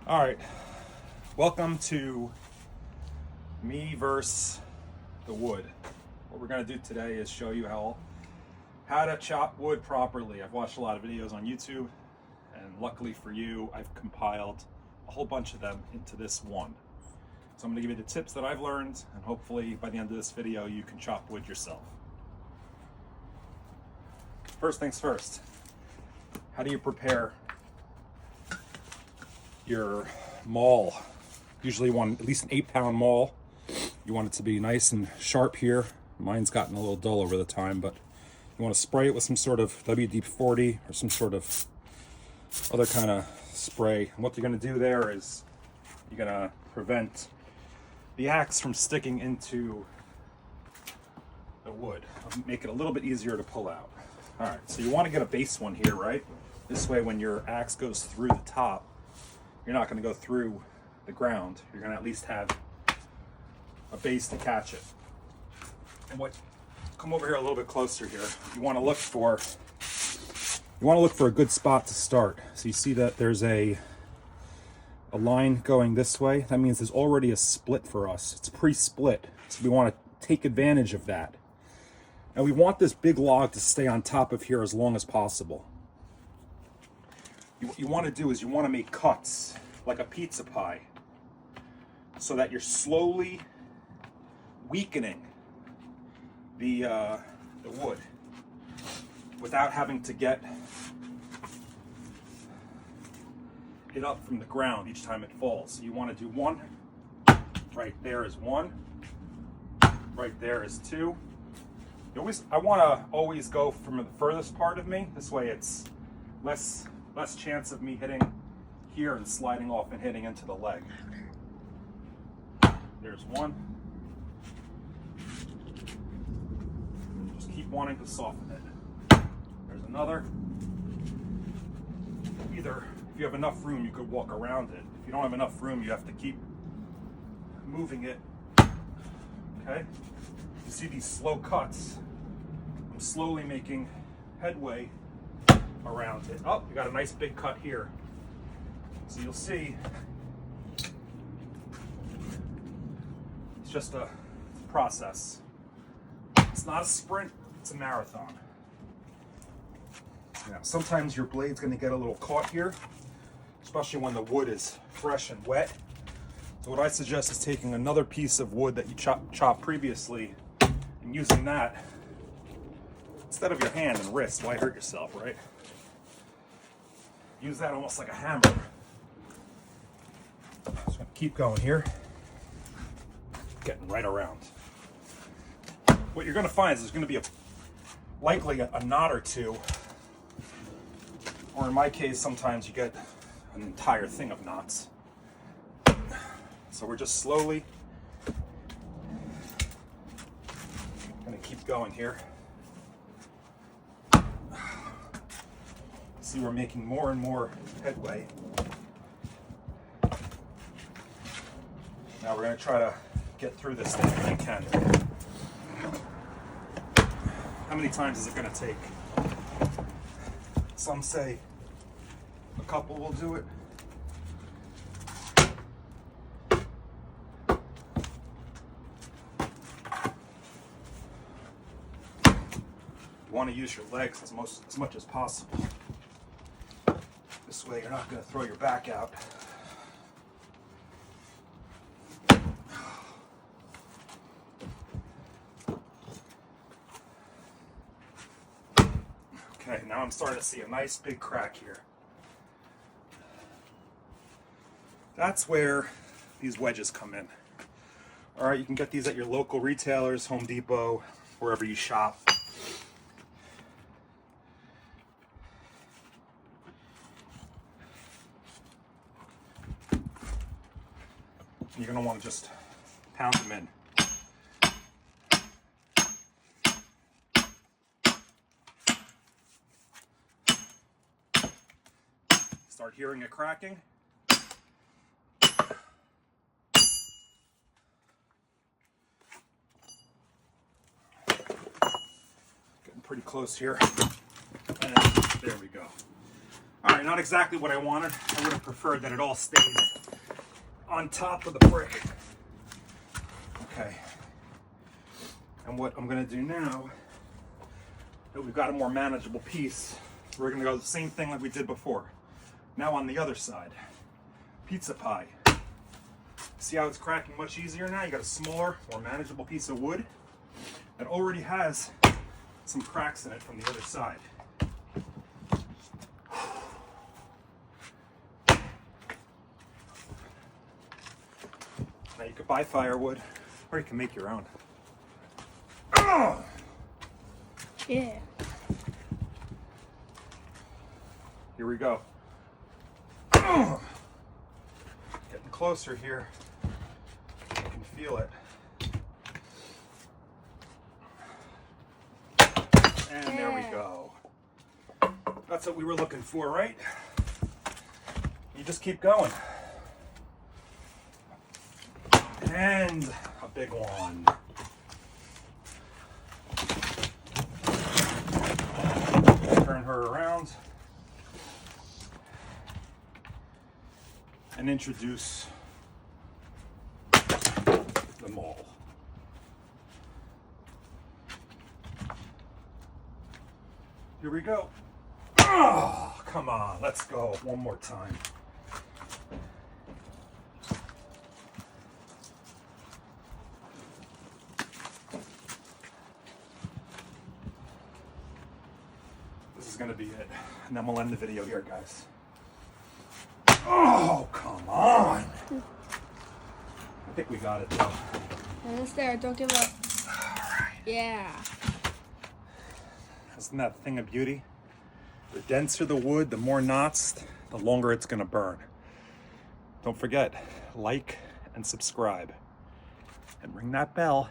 All right, welcome to me versus the wood. What we're gonna do today is show you how to chop wood properly. I've watched a lot of videos on YouTube, and luckily for you, I've compiled a whole bunch of them into this one. So I'm gonna give you the tips that I've learned, and hopefully by the end of this video, you can chop wood yourself. First things first, how do you prepare your maul? Usually you want at least an 8-pound maul. You want it to be nice and sharp here. Mine's gotten a little dull over the time, but you want to spray it with some sort of WD-40 or some sort of other kind of spray. And what you're going to do there is you're going to prevent the axe from sticking into the wood. Make it a little bit easier to pull out. All right, so you want to get a base one here, right? This way when your axe goes through the top, you're not going to go through the ground. You're going to at least have a base to catch it. And come over here a little bit closer here. You want to look for a good spot to start. So you see that there's a line going this way. That means there's already a split for us. It's pre-split. So we want to take advantage of that. And we want this big log to stay on top of here as long as possible. What you want to do is you want to make cuts like a pizza pie so that you're slowly weakening the wood without having to get it up from the ground each time it falls. So you want to do one. Right there is one. Right there is two. I want to always go from the furthest part of me. This way it's less chance of me hitting here and sliding off and hitting into the leg. There's one. Just keep wanting to soften it. There's another. Either if you have enough room, you could walk around it. If you don't have enough room, you have to keep moving it. Okay? You see these slow cuts. I'm slowly making headway around it. Oh, we got a nice big cut here. So you'll see it's just a process. It's not a sprint, it's a marathon. Now, sometimes your blade's going to get a little caught here, especially when the wood is fresh and wet. So what I suggest is taking another piece of wood that you chopped previously and using that instead of your hand and wrist. Why hurt yourself, right? Use that almost like a hammer. So keep going here. Getting right around. What you're going to find is there's going to be likely a knot or two, or in my case, sometimes you get an entire thing of knots. So we're just slowly going to keep going here. See, we're making more and more headway. Now we're going to try to get through this thing if we can. How many times is it going to take? Some say a couple will do it. You want to use your legs as much as possible. This way you're not going to throw your back out. Okay, now I'm starting to see a nice big crack here. That's where these wedges come in. All right, you can get these at your local retailers, Home Depot, wherever you shop. You're going to want to just pound them in. Start hearing it cracking. Getting pretty close here. And there we go. All right, not exactly what I wanted. I would have preferred that it all stayed on top of the brick. Okay. And what I'm gonna do now, that we've got a more manageable piece, we're gonna go the same thing like we did before. Now on the other side, pizza pie. See how it's cracking much easier now? You got a smaller, more manageable piece of wood that already has some cracks in it from the other side. Now you could buy firewood, or you can make your own. Yeah. Here we go. Getting closer here. I can feel it. And there we go. That's what we were looking for, right? You just keep going. And a big one. Turn her around and introduce the maul. Here we go. Oh, come on, let's go one more time. This is gonna be it. And then we'll end the video here, guys. Oh, come on. I think we got it though. And it's there. Don't give up. Yeah. Isn't that a thing of beauty? The denser the wood, the more knots, the longer it's gonna burn. Don't forget, like and subscribe. And ring that bell.